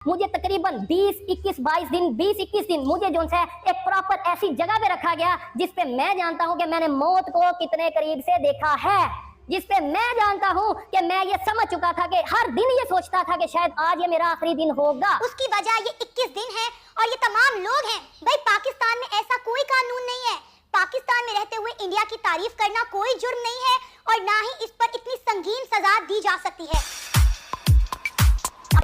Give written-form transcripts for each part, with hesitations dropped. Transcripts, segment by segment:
मुझे तकरीबन 20-21 दिन मुझे जो है एक प्रॉपर ऐसी जगह पे रखा गया जिसपे मैं जानता हूं कि मैंने मौत को कितने करीब से देखा है, जिसपे मैं जानता हूं कि मैं ये समझ चुका था कि हर दिन ये सोचता था कि शायद आज ये मेरा आखिरी दिन होगा। उसकी वजह ये 21 दिन है और ये तमाम लोग हैं। भाई पाकिस्तान में ऐसा कोई कानून नहीं है। पाकिस्तान में रहते हुए इंडिया की तारीफ करना कोई जुर्म नहीं है और ना ही इस पर इतनी संगीन सजा दी जा सकती है।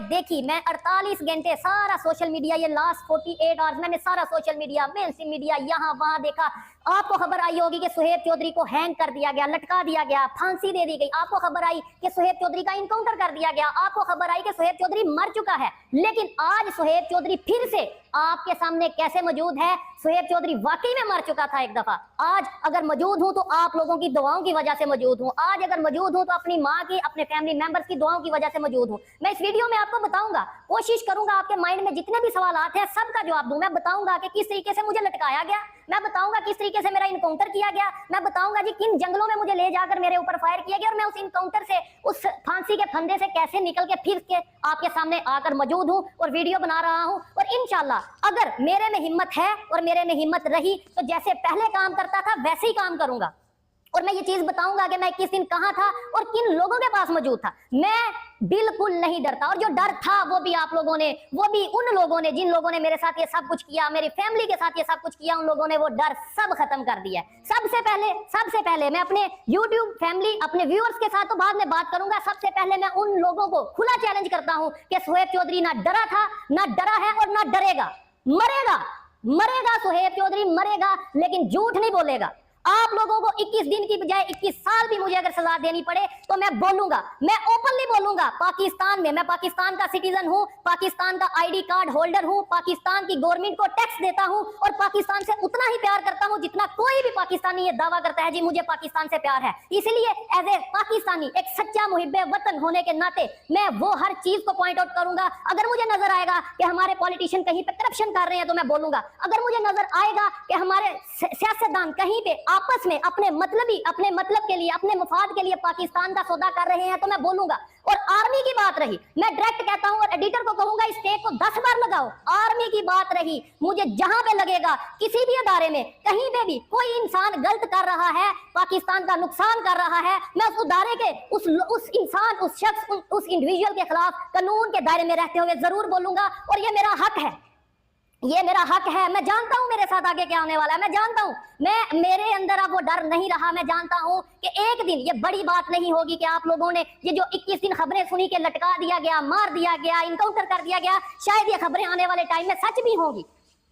देखी मैं 48 घंटे सारा सोशल मीडिया, ये लास्ट 48 आवर्स मैंने सारा सोशल मीडिया, मेनस्ट्रीम मीडिया यहाँ वहां देखा। आपको खबर आई होगी कि सुहेब चौधरी को हैंग कर दिया गया, लटका दिया गया, फांसी दे दी गई। आपको खबर आई कि सुहेब चौधरी का इनकाउंटर कर दिया गया। आपको खबर आई कि सुहेब चौधरी मर चुका है। लेकिन आज सुहेब चौधरी फिर से आपके सामने कैसे मौजूद है? सुहेब चौधरी वाकई में मर चुका था एक दफा। आज अगर मौजूद हूं तो आप लोगों की दुआओं की वजह से मौजूद हूं। आज अगर मौजूद हूं तो अपनी माँ की, अपने फैमिली मेंबर्स की दुआओं की वजह से मौजूद हूं। मैं इस वीडियो में आपको बताऊंगा, कोशिश करूंगा आपके माइंड में जितने भी सवालात हैं सबका जवाब दूं। मैं बताऊंगा कि किस तरीके से मुझे लटकाया गया, मैं बताऊंगा किस तरीके से मेरा इनकाउंटर किया गया, मैं बताऊंगा जी किन जंगलों में मुझे ले जाकर मेरे ऊपर फायर किया गया और मैं उस इनकाउंटर से, उस फांसी के फंदे से कैसे निकल के फिर के आपके सामने आकर मौजूद हूं और वीडियो बना रहा हूं। और इंशाल्लाह अगर मेरे में हिम्मत है और मेरे में हिम्मत रही तो जैसे पहले काम करता था वैसे ही काम करूंगा। और मैं ये चीज बताऊंगा कि मैं किस दिन कहां था और किन लोगों के पास मौजूद था। मैं बिल्कुल नहीं डरता, और जो डर था वो भी आप लोगों ने, वो भी उन लोगों ने जिन लोगों ने मेरे साथ ये सब कुछ किया, मेरी फैमिली के साथ ये सब कुछ किया, उन लोगों ने वो डर सब खत्म कर दिया है। सबसे पहले मैं अपने YouTube फैमिली, अपने व्यूअर्स के साथ तो बाद में बात करूंगा। सबसे पहले मैं उन लोगों को खुला चैलेंज करता हूं कि सुहेब चौधरी ना डरा था, ना डरा है और ना डरेगा। मरेगा सुहेब चौधरी मरेगा, लेकिन झूठ नहीं बोलेगा। आप लोगों को 21 दिन की बजाय 21 साल भी मुझे अगर सजा देनी पड़े तो मैं बोलूंगा, मैं ओपनली बोलूंगा। पाकिस्तान में, मैं पाकिस्तान का सिटीजन हूं, पाकिस्तान का ID कार्ड होल्डर हूं, पाकिस्तान की गवर्नमेंट को टैक्स देता हूं और पाकिस्तान से उतना ही प्यार करता हूं जितना कोई भी पाकिस्तानी ये दावा करता है जी मुझे पाकिस्तान से प्यार है। इसलिए एज ए पाकिस्तानी, एक सच्चा मुहिब्बे वतन होने के नाते मैं वो हर चीज को पॉइंट आउट करूंगा। अगर मुझे नजर आएगा कि हमारे पॉलिटिशियन कहीं पे करप्शन कर रहे हैं तो मैं बोलूंगा। अगर मुझे नजर आएगा कि हमारे सियासतदान कहीं पे आपस में अपने मतलब के लिए, अपने मुफाद के लिए पाकिस्तान का सौदा कर रहे हैं तो मैं बोलूंगा। और आर्मी की बात रही, मैं डायरेक्ट कहता हूं और एडिटर को कहूंगा इस टेप को 10 बार लगाओ। आर्मी की बात रही, मुझे जहां पे लगेगा किसी भी अदारे में कहीं पे भी कोई इंसान गलत कर रहा है, पाकिस्तान का नुकसान कर रहा है, मैं उस अदारे के उस इंसान, उस शख्स, उस इंडिविजुअल के खिलाफ कानून के दायरे में रहते हुए जरूर बोलूंगा। और ये मेरा हक है, ये मेरा हक है। मैं जानता हूं मेरे साथ आगे क्या होने वाला है, मैं जानता हूं। मेरे अंदर अब वो डर नहीं रहा। मैं जानता हूं कि एक दिन ये बड़ी बात नहीं होगी कि आप लोगों ने ये जो 21 दिन खबरें सुनी के लटका दिया गया, मार दिया गया, इनकाउंटर कर दिया गया, शायद ये खबरें आने वाले टाइम में सच भी होंगी,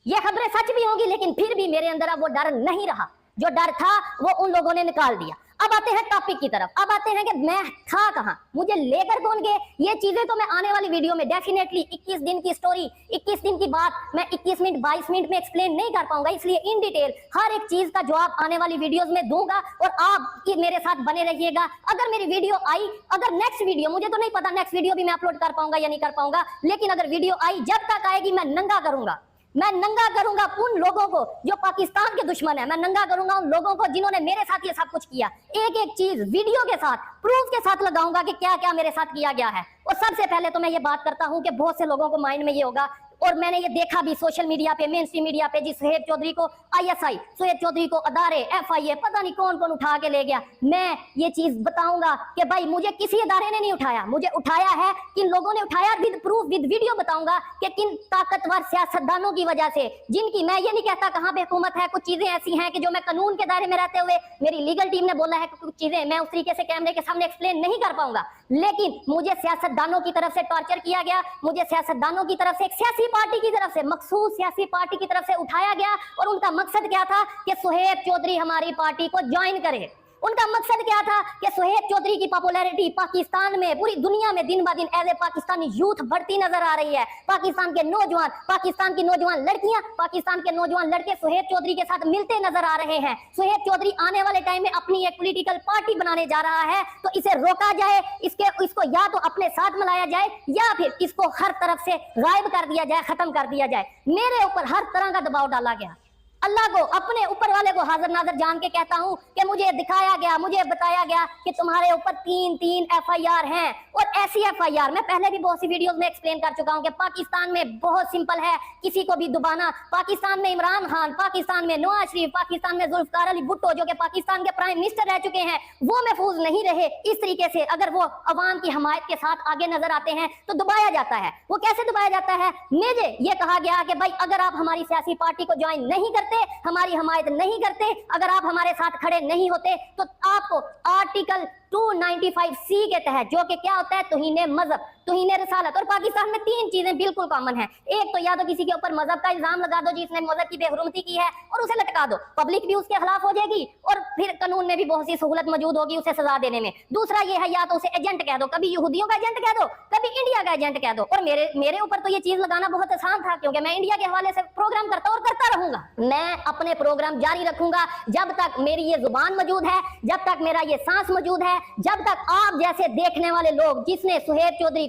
ये खबरें सच भी होंगी, लेकिन फिर भी मेरे अंदर अब वो डर नहीं रहा। जो डर था वो उन लोगों ने निकाल दिया। अब आते हैं टॉपिक की तरफ, अब आते हैं कि मैं था कहां, मुझे लेकर कौन गए। ये चीजें तो मैं आने वाली वीडियो में डेफिनेटली 21 दिन की स्टोरी, 21 दिन की बात मैं 21 मिनट 22 मिनट में एक्सप्लेन नहीं कर पाऊंगा, इसलिए इन डिटेल हर एक चीज का जवाब आने वाली वीडियोस में दूंगा और आप मेरे साथ बने रहिएगा। अगर मेरी वीडियो आई, अगर नेक्स्ट वीडियो, मुझे तो नहीं पता नेक्स्ट वीडियो भी मैं अपलोड कर पाऊंगा या नहीं कर पाऊंगा, लेकिन अगर वीडियो आई, जब तक आएगी मैं नंगा करूंगा। मैं नंगा करूंगा उन लोगों को जो पाकिस्तान के दुश्मन है, मैं नंगा करूंगा उन लोगों को जिन्होंने मेरे साथ ये सब कुछ किया। एक एक चीज वीडियो के साथ, प्रूफ के साथ लगाऊंगा कि क्या क्या मेरे साथ किया गया है। और सबसे पहले तो मैं ये बात करता हूं कि बहुत से लोगों को माइंड में ये होगा, और मैंने ये देखा भी सोशल मीडिया पे, मेन स्ट्रीम मीडिया पे, जी सुहेब चौधरी को ISI, सुहेब चौधरी को अदारे, FIA, पता नहीं कौन कौन उठा के ले गया। मैं ये चीज बताऊंगा कि भाई मुझे किसी अदारे ने नहीं उठाया, मुझे उठाया है किन लोगों ने उठाया, विद प्रूफ, विद वीडियो बताऊंगा कि किन ताकतवर सियासतदानों की वजह से, जिनकी, मैं ये नहीं कहता कहां पे हुकूमत है, कुछ चीजें ऐसी हैं कि जो मैं कानून के दायरे में रहते हुए, मेरी लीगल टीम ने बोला है कि कुछ चीजें मैं उस तरीके से कैमरे के सामने एक्सप्लेन नहीं कर पाऊंगा, लेकिन मुझे सियासतदानों की तरफ से टॉर्चर किया गया, मुझे सियासतदानों की तरफ से, एक सियासी पार्टी की तरफ से, मखसूस सियासी पार्टी की तरफ से उठाया गया। और उनका मकसद क्या था कि सुहेब चौधरी हमारी पार्टी को ज्वाइन करे। उनका मकसद क्या था कि सुहेब चौधरी की पॉपुलैरिटी पाकिस्तान में, पूरी दुनिया में दिन ब दिन एज ए पाकिस्तानी यूथ बढ़ती नजर आ रही है। पाकिस्तान के नौजवान, पाकिस्तान की नौजवान लड़कियां, पाकिस्तान के नौजवान लड़के सुहेब चौधरी के साथ मिलते नजर आ रहे हैं। सुहेब चौधरी आने वाले टाइम में अपनी एक पॉलिटिकल पार्टी बनाने जा रहा है, तो इसे रोका जाए, इसको या तो अपने साथ मिलाया जाए या फिर इसको हर तरफ से गायब कर दिया जाए, खत्म कर दिया जाए। मेरे ऊपर हर तरह का दबाव डाला गया। अल्लाह को, अपने ऊपर वाले को हाजिर नाजर जान के कहता हूँ कि मुझे दिखाया गया, मुझे बताया गया कि तुम्हारे ऊपर 3 FIR हैं। और ऐसी FIR मैं पहले भी बहुत सी वीडियोस में एक्सप्लेन कर चुका हूँ कि पाकिस्तान में बहुत सिंपल है किसी को भी दबाना। पाकिस्तान में इमरान खान, पाकिस्तान में नवाज शरीफ, पाकिस्तान में जुल्फकार अली भुट्टो जो कि पाकिस्तान के प्राइम मिनिस्टर रह चुके हैं, वो महफूज नहीं रहे। इस तरीके से अगर वो अवाम की हमायत के साथ आगे नजर आते हैं तो दबाया जाता है। वो कैसे दबाया जाता है? मुझे ये कहा गया कि भाई अगर आप हमारी सियासी पार्टी को ज्वाइन नहीं करते, हमारी हमायत नहीं करते, अगर आप हमारे साथ खड़े नहीं होते तो आपको आर्टिकल 295C के तहत, जो कि क्या होता है, तौहीन मजहब, तौहीन रिसालत। और पाकिस्तान में 3 चीजें बिल्कुल कॉमन है। एक तो या तो किसी के ऊपर मजहब का इल्जाम लगा दो जिसने मजहब की बेहुरमती की है और उसे लटका दो, पब्लिक भी उसके खिलाफ हो जाएगी और फिर कानून में भी बहुत सी सहूलत मौजूद होगी उसे सजा देने में। दूसरा ये है या तो उसे एजेंट कह दो, कभी यहूदियों का एजेंट कह दो, कभी इंडिया का एजेंट कह दो। और मेरे ऊपर तो ये चीज लगाना बहुत आसान था क्योंकि मैं इंडिया के हवाले से प्रोग्राम करता और करता रहूंगा। मैं अपने प्रोग्राम जारी रखूंगा जब तक मेरी ये जुबान मौजूद है, जब तक मेरा ये सांस मौजूद है, जब तक आप जैसे देखने वाले लोग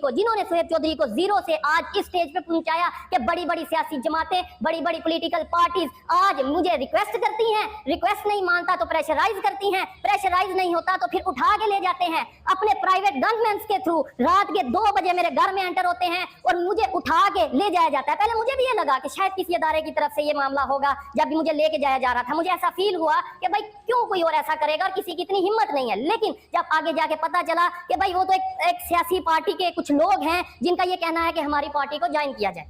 जिन्होंने सुहेब चौधरी को जीरो से आज इस स्टेज पे पहुंचाया कि बड़ी बड़ी सियासी जमातें, बड़ी बड़ी पॉलिटिकल पार्टीज आज मुझे रिक्वेस्ट करती हैं, रिक्वेस्ट नहीं मानता तो प्रेशराइज करती हैं, प्रेशराइज नहीं होता तो फिर उठा के ले जाते हैं अपने प्राइवेट गनमैन के थ्रू। रात के 2 बजे मेरे घर में एंटर होते हैं और मुझे उठा के ले जाया जाता है। पहले मुझे भी ये लगा कि शायद किसी अदारे की तरफ से ये मामला होगा। जब भी मुझे लेके जाया जा रहा था मुझे ऐसा फील हुआ कि भाई क्यों कोई और ऐसा करेगा और किसी की इतनी हिम्मत नहीं है। लेकिन जब आगे जाके पता चला कि भाई वो तो एक सियासी पार्टी के कुछ लोग हैं जिनका ये कहना है कि हमारी पार्टी को ज्वाइन किया जाए।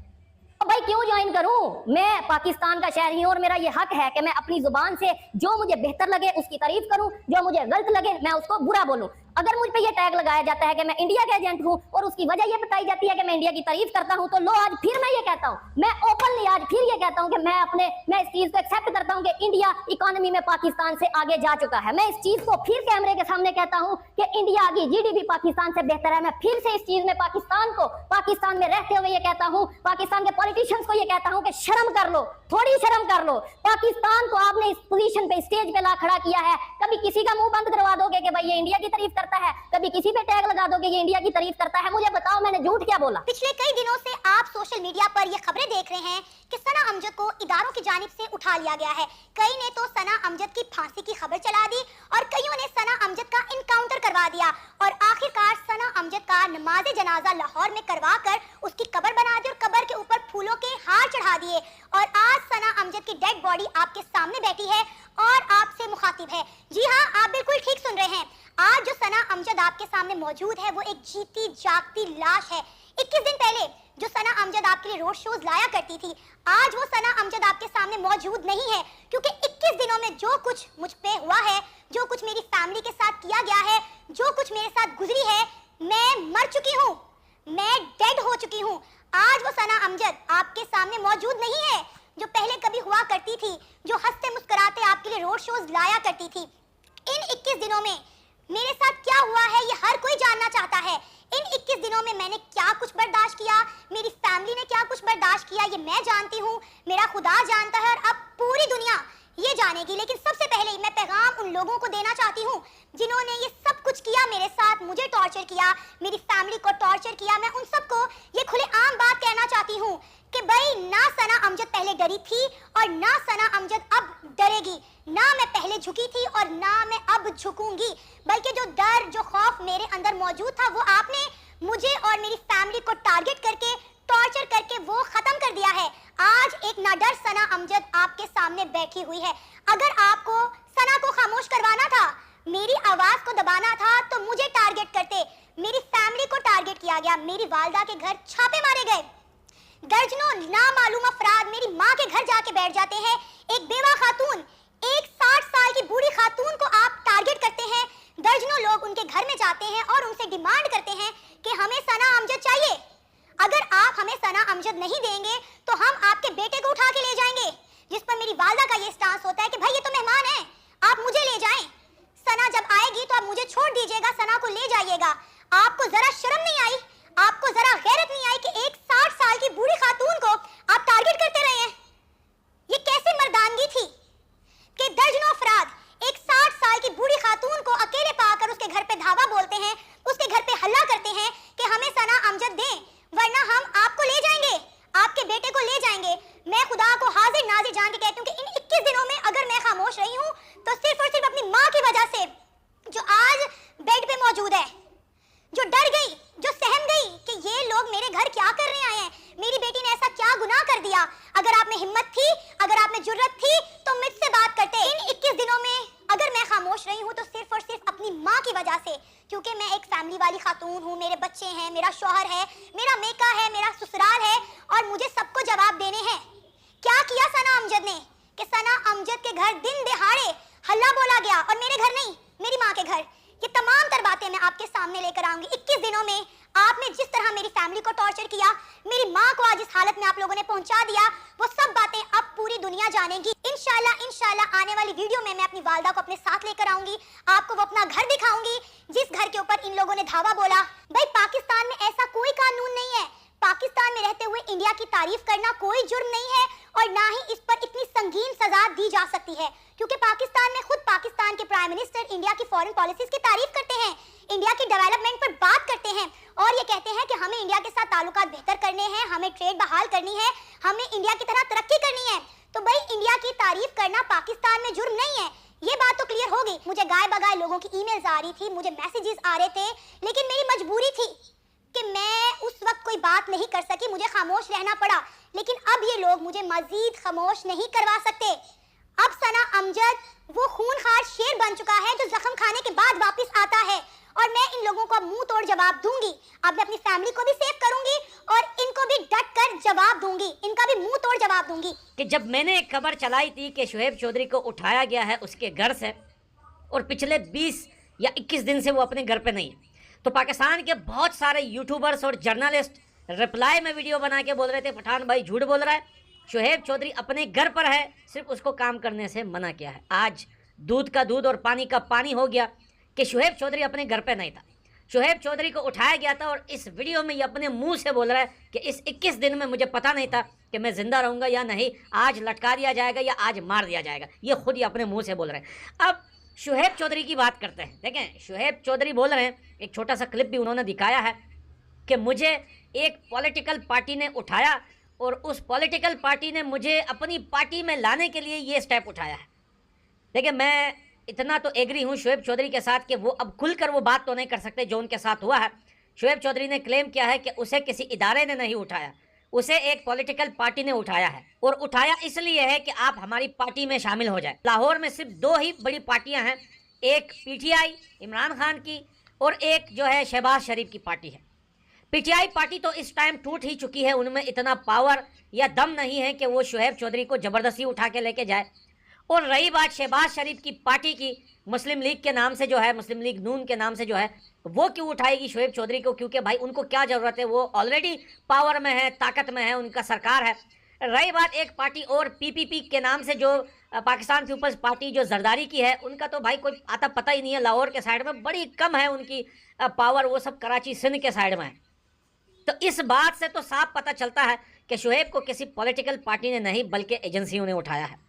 तो भाई क्यों ज्वाइन करूं? मैं पाकिस्तान का शहरी हूं और मेरा ये हक है कि मैं अपनी जुबान से जो मुझे बेहतर लगे उसकी तारीफ करूं, जो मुझे गलत लगे मैं उसको बुरा बोलूं। अगर मुझ पे ये टैग लगाया जाता है कि मैं इंडिया का एजेंट हूं और उसकी वजह ये बताई जाती है कि मैं इंडिया की तारीफ करता हूं, तो लो आज फिर मैं ये कहता हूं, मैं ओपनली आज फिर ये कहता हूं कि मैं इस चीज को एक्सेप्ट करता हूं कि इंडिया इकोनॉमी में पाकिस्तान से आगे जा चुका है। मैं इस चीज को फिर कैमरे के सामने कहता हूं कि इंडिया की GDP पाकिस्तान से बेहतर है। मैं फिर से इस चीज में पाकिस्तान में रहते हुए ये कहता हूं, पाकिस्तान के पॉलिटिशियंस को ये कहता हूं कि शर्म कर लो, थोड़ी शर्म कर लो। पाकिस्तान को आपने इस पोजीशन पे, स्टेज पे ला खड़ा किया है। कभी किसी का मुंह बंद करवा दोगे कि भाई ये इंडिया की तारीफ करता है, कभी किसी पे टैग लगा दोगे ये इंडिया की तारीफ करता है। मुझे बताओ मैंने झूठ क्या बोला? पिछले कई दिनों से आप सोशल मीडिया पर ये खबरें देख रहे हैं कि सना अमजद को इदारों की जानिब से उठा लिया गया है। कई ने तो सना अमजद की फांसी की खबर चला दी और कईयों ने सना अमजद का इनकाउंटर करवा दिया और आखिरकार सना अमजद का नमाज जनाजा लाहौर में करवा कर उसकी कब्र बना दी और कब्र के ऊपर फूलों के हार चढ़ा दिए। और आज सना अमजद की डेड बॉडी आपके सामने बैठी है और आपसे मुखातिब है। जी हाँ, आप बिल्कुल ठीक सुन रहे हैं। आज जो सना अमजद आपके सामने मौजूद है वो एक जीती जागती लाश है। 21 दिन पहले जो सना अमजद आपके लिए रोड शोज लाया करती थी, आज वो सना अमजद आपके सामने मौजूद नहीं है क्योंकि 21 दिनों में जो कुछ मुझ पे हुआ है, जो कुछ मेरी फैमिली के साथ किया गया है, जो कुछ मेरे साथ गुजरी है, मैं मर चुकी हूँ, मैं डेड हो चुकी हूँ। आज वो सना अमजद आपके सामने मौजूद नहीं है जो पहले कभी हुआ करती थी, जो हंसते मुस्कुराते आपके लिए रोड शोज लाया करती थी। इन 21 दिनों में मेरे साथ क्या हुआ है ये हर कोई जानना चाहता है। इन 21 दिनों में मैंने क्या कुछ बर्दाश्त किया, मेरी फैमिली ने क्या कुछ बर्दाश्त किया, ये मैं जानती हूँ, मेरा खुदा जानता है और अब पूरी दुनिया ये जानेगी। लेकिन सबसे पहले मैं पैगाम उन लोगों को देना चाहती हूँ जिन्होंने ये सब कुछ किया मेरे साथ, मुझे टॉर्चर किया, मेरी फैमिली को टॉर्चर किया। मैं उन सबको ये खुलेआम बात कहना चाहती हूँ कि भाई ना सना अमजद पहले डरी थी और ना सना अमजद अब डरेगी। ना मैं पहले झुकी थी और ना मैं अब झुकूंगी, बल्कि जो डर, जो खौफ मेरे अंदर मौजूद था वो आपने मुझे और मेरी फैमिली को टारगेट करके, टॉर्चर करके वो खत्म कर दिया है। आज एक नाडर सना अमजद आपके सामने बैठी हुई है। अगर आपको सना को खामोश करवाना था, मेरी आवाज को दबाना था, तो मुझे टारगेट करते। मेरी फैमिली को टारगेट किया गया, मेरी वालदा के घर छापे मारे गए, दर्जनों नामालूम अफराद मेरी माँ के घर जाके बैठ जाते हैं। एक बेवा खातून, एक 60 साल की बूढ़ी खातून को आप टारगेट करते हैं। दर्जनों लोग उनके घर में जाते हैं और उनसे डिमांड करते हैं कि हमें सना अमजद चाहिए। अगर आप हमें सना अमजद नहीं देंगे तो हम आपके बेटे को उठा के ले जाएंगे। जिस पर मेरी वालदा का ये स्टांस होता है कि भाई ये तो मेहमान है, आप मुझे ले जाएं। सना जब आएगी तो आप मुझे छोड़ दीजिएगा, सना को ले जाइएगा। आपको जरा शर्म नहीं आई, आपको जरा गैरत नहीं आई कि एक 60 साल की बूढ़ी खातून को आप टारगेट करते रहे हैं? ये कैसे मर्दानगी थी कि दर्जनों अफराद एक 60 साल की बूढ़ी खातून को अकेले पाकर उसके घर पे धावा बोलते हैं, उसके घर पे हल्ला करते हैं कि हमें सना अमजद दें वरना हम आपको ले जाएंगे, आपके बेटे को ले जाएंगे। मैं खुदा को हाजिर नाजिर जान के कहती हूँ कि इन 21 दिया। अगर आप में हिम्मत थी, अगर आप में जुर्रत थी तो मुझसे बात करते। इन 21 दिनों में अगर मैं खामोश रही हूँ तो सिर्फ और सिर्फ अपनी माँ की वजह से, क्योंकि मैं एक फैमिली वाली खातून हूँ, मेरे बच्चे हैं, मेरा शौहर है, मेरा मेका है, मेरा ससुराल है और मुझे सबको जवाब देने हैं। क्या किया सना अमजद ने कि सना अमजद के घर दिन दिहाड़े हल्ला बोला गया और मेरे घर नहीं, मेरी माँ के घर। ये तमाम तर बातें मैं आपके सामने लेकर आऊंगी। 21 दिनों में आपने जिस तरह मेरी फैमिली को टॉर्चर किया, मेरी माँ को आज इस हालत में आप लोगों ने पहुंचा दिया, वो सब बातें अब पूरी दुनिया जानेगी। इंशाल्लाह आने वाली वीडियो में मैं अपनी वालदा को अपने साथ लेकर आऊंगी, आपको वो अपना घर दिखाऊंगी जिस घर के ऊपर इन लोगों ने धावा बोला। भाई पाकिस्तान में ऐसा कोई कानून नहीं है, पाकिस्तान में रहते हुए इंडिया की तारीफ करना कोई जुर्म नहीं है और ना ही इस पर इतनी संगीन सजा दी जा सकती है, क्योंकि पाकिस्तान में खुद पाकिस्तान के प्राइम मिनिस्टर इंडिया की फॉरेन पॉलिसीज की तारीफ करते हैं, इंडिया की डेवलपमेंट पर बात करते हैं और ये कहते हैं कि हमें इंडिया के साथ ताल्लुकात बेहतर करने हैं, हमें ट्रेड बहाल करनी है, हमें इंडिया की तरह तरक्की करनी है। तो भाई इंडिया की तारीफ करना पाकिस्तान में जुर्म नहीं है, ये बात तो क्लियर हो गई। मुझे गाय बगाए लोगों की ईमेल्स आ रही थी, मुझे मैसेजेस आ रहे थे, लेकिन मेरी मजबूरी थी कि मैं उस वक्त कोई बात नहीं कर सकी, मुझे खामोश रहना पड़ा। लेकिन अब ये लोग मुझे मजीद खामोश नहीं करवा सकते। अब सना अमजद वो खूनखार शेर बन चुका है जो जख्म खाने के बाद वापस आता है और मैं इन लोगों को मुंह तोड़ जवाब दूंगी। अब मैं अपनी फैमिली को भी सेव करूंगी और इनको भी डट कर जवाब दूंगी, इनका भी मुंह तोड़ जवाब दूंगी। कि जब मैंने एक खबर चलाई थी कि शुएब चौधरी को उठाया गया है उसके घर से और पिछले 20 या 21 दिन से वो अपने घर पे नहीं है, तो पाकिस्तान के बहुत सारे यूट्यूबर्स और जर्नलिस्ट रिप्लाई में वीडियो बना के बोल रहे थे पठान भाई झूठ बोल रहा है, शुएब चौधरी अपने घर पर है, सिर्फ उसको काम करने से मना किया है। आज दूध का दूध और पानी का पानी हो गया कि शुएब चौधरी अपने घर पे नहीं था, शुएब चौधरी को उठाया गया था और इस वीडियो में ये अपने मुंह से बोल रहा है कि इस 21 दिन में मुझे पता नहीं था कि मैं जिंदा रहूंगा या नहीं, आज लटका दिया जाएगा या आज मार दिया जाएगा, ये खुद ही अपने मुंह से बोल रहे हैं। अब शुएब चौधरी की बात करते हैं। देखें शुएब चौधरी बोल रहे हैं, एक छोटा सा क्लिप भी उन्होंने दिखाया है कि मुझे एक पॉलिटिकल पार्टी ने उठाया और उस पॉलिटिकल पार्टी ने मुझे अपनी पार्टी में लाने के लिए ये स्टेप उठाया है। देखिए मैं इतना तो एग्री हूँ शुएब चौधरी के साथ कि वो अब खुलकर वो बात तो नहीं कर सकते जो उनके साथ हुआ है। शुएब चौधरी ने क्लेम किया है कि उसे किसी इदारे ने नहीं उठाया, उसे एक पॉलिटिकल पार्टी ने उठाया है और उठाया इसलिए है कि आप हमारी पार्टी में शामिल हो जाए। लाहौर में सिर्फ 2 ही बड़ी पार्टियां हैं, एक पीटीआई इमरान खान की और एक जो है शहबाज शरीफ की पार्टी है। पीटीआई पार्टी तो इस टाइम टूट ही चुकी है, उनमें इतना पावर या दम नहीं है कि वो शुएब चौधरी को ज़बरदस्ती उठा के लेके जाए। और रही बात शहबाज शरीफ की पार्टी की, मुस्लिम लीग के नाम से जो है, मुस्लिम लीग नून के नाम से जो है, वो क्यों उठाएगी शुएब चौधरी को, क्योंकि भाई उनको क्या ज़रूरत है, वो ऑलरेडी पावर में है, ताकत में है, उनका सरकार है। रही बात एक पार्टी और पीपीपी के नाम से जो पाकिस्तान पीपल्स पार्टी जो जरदारी की है, उनका तो भाई कोई आता पता ही नहीं है, लाहौर के साइड में बड़ी कम है उनकी पावर, वो सब कराची सिंध के साइड में है। तो इस बात से तो साफ पता चलता है कि शुएब को किसी पॉलिटिकल पार्टी ने नहीं बल्कि एजेंसियों ने उठाया है।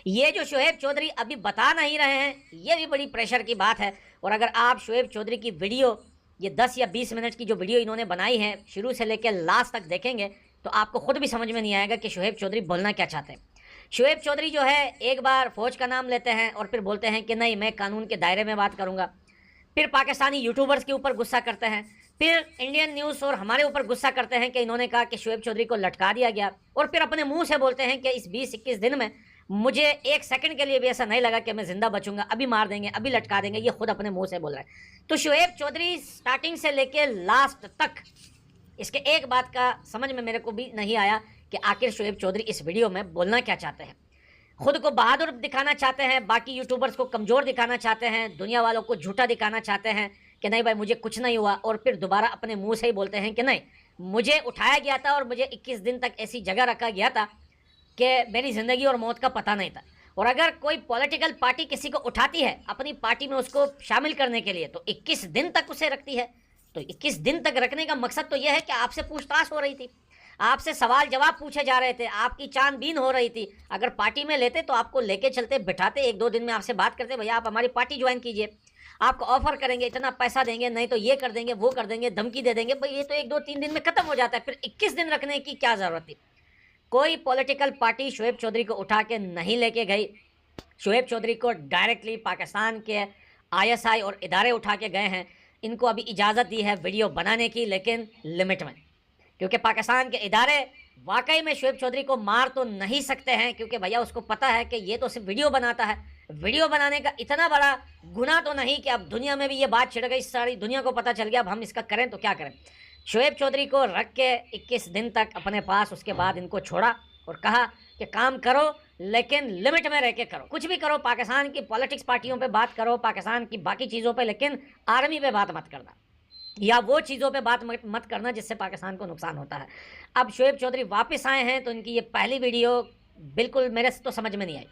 ये जो शुएब चौधरी अभी बता नहीं रहे हैं, ये भी बड़ी प्रेशर की बात है। और अगर आप शुएब चौधरी की वीडियो, ये 10 या 20 मिनट की जो वीडियो इन्होंने बनाई है, शुरू से लेकर लास्ट तक देखेंगे तो आपको खुद भी समझ में नहीं आएगा कि शुएब चौधरी बोलना क्या चाहते हैं। शुएब चौधरी जो है एक बार फ़ौज का नाम लेते हैं और फिर बोलते हैं कि नहीं मैं कानून के दायरे में बात करूँगा, फिर पाकिस्तानी यूट्यूबर्स के ऊपर गुस्सा करते हैं, फिर इंडियन न्यूज़ और हमारे ऊपर गुस्सा करते हैं कि इन्होंने कहा कि शुएब चौधरी को लटका दिया गया, और फिर अपने मुंह से बोलते हैं कि इस 20-21 दिन में मुझे 1 सेकंड के लिए भी ऐसा नहीं लगा कि मैं ज़िंदा बचूंगा, अभी मार देंगे, अभी लटका देंगे, ये खुद अपने मुंह से बोल रहा है। तो शुएब चौधरी स्टार्टिंग से लेके लास्ट तक इसके एक बात का समझ में मेरे को भी नहीं आया कि आखिर शुएब चौधरी इस वीडियो में बोलना क्या चाहते हैं। खुद को बहादुर दिखाना चाहते हैं, बाकी यूट्यूबर्स को कमज़ोर दिखाना चाहते हैं, दुनिया वालों को झूठा दिखाना चाहते हैं कि नहीं भाई मुझे कुछ नहीं हुआ, और फिर दोबारा अपने मुंह से ही बोलते हैं कि नहीं मुझे उठाया गया था और मुझे 21 दिन तक ऐसी जगह रखा गया था कि मेरी ज़िंदगी और मौत का पता नहीं था। और अगर कोई पॉलिटिकल पार्टी किसी को उठाती है अपनी पार्टी में उसको शामिल करने के लिए तो 21 दिन तक उसे रखती है। तो 21 दिन तक रखने का मकसद तो यह है कि आपसे पूछताछ हो रही थी, आपसे सवाल जवाब पूछे जा रहे थे, आपकी छानबीन हो रही थी। अगर पार्टी में लेते तो आपको लेके चलते, बिठाते, 1-2 दिन में आपसे बात करते, भैया आप हमारी पार्टी ज्वाइन कीजिए, आपको ऑफर करेंगे, इतना पैसा देंगे, नहीं तो ये कर देंगे, वो कर देंगे, धमकी दे देंगे। भाई ये तो 1-2-3 दिन में ख़त्म हो जाता है, फिर 21 दिन रखने की क्या ज़रूरत थी। कोई पॉलिटिकल पार्टी शुएब चौधरी को उठा के नहीं लेके गई, शुएब चौधरी को डायरेक्टली पाकिस्तान के ISI और इदारे उठा के गए हैं। इनको अभी इजाज़त दी है वीडियो बनाने की, लेकिन लिमिट में, क्योंकि पाकिस्तान के इदारे वाकई में शोएब चौधरी को मार तो नहीं सकते हैं, क्योंकि भैया उसको पता है कि ये तो सिर्फ वीडियो बनाता है। वीडियो बनाने का इतना बड़ा गुनाह तो नहीं कि अब दुनिया में भी ये बात छिड़ गई, सारी दुनिया को पता चल गया, अब हम इसका करें तो क्या करें। शोएब चौधरी को रख के 21 दिन तक अपने पास, उसके बाद इनको छोड़ा और कहा कि काम करो लेकिन लिमिट में रह के करो, कुछ भी करो, पाकिस्तान की पॉलिटिक्स पार्टियों पे बात करो, पाकिस्तान की बाकी चीज़ों पे, लेकिन आर्मी पे बात मत करना या वो चीज़ों पे बात मत करना जिससे पाकिस्तान को नुकसान होता है। अब शोएब चौधरी वापस आए हैं तो इनकी ये पहली वीडियो बिल्कुल मेरे तो समझ में नहीं आई।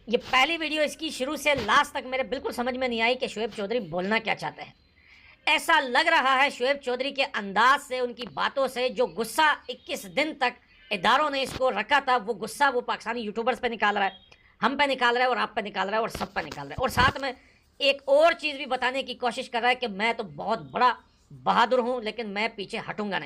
ये पहली वीडियो इसकी शुरू से लास्ट तक मेरे बिल्कुल समझ में नहीं आई कि शोएब चौधरी बोलना क्या चाहते हैं। ऐसा लग रहा है शोएब चौधरी के अंदाज से, उनकी बातों से, जो गुस्सा 21 दिन तक इदारों ने इसको रखा था, वो गुस्सा वो पाकिस्तानी यूट्यूबर्स पे निकाल रहा है, हम पे निकाल रहा है और आप पे निकाल रहा है और सब पे निकाल रहा है। और साथ में एक और चीज़ भी बताने की कोशिश कर रहा है कि मैं तो बहुत बड़ा बहादुर हूँ लेकिन मैं पीछे हटूंगा नहीं।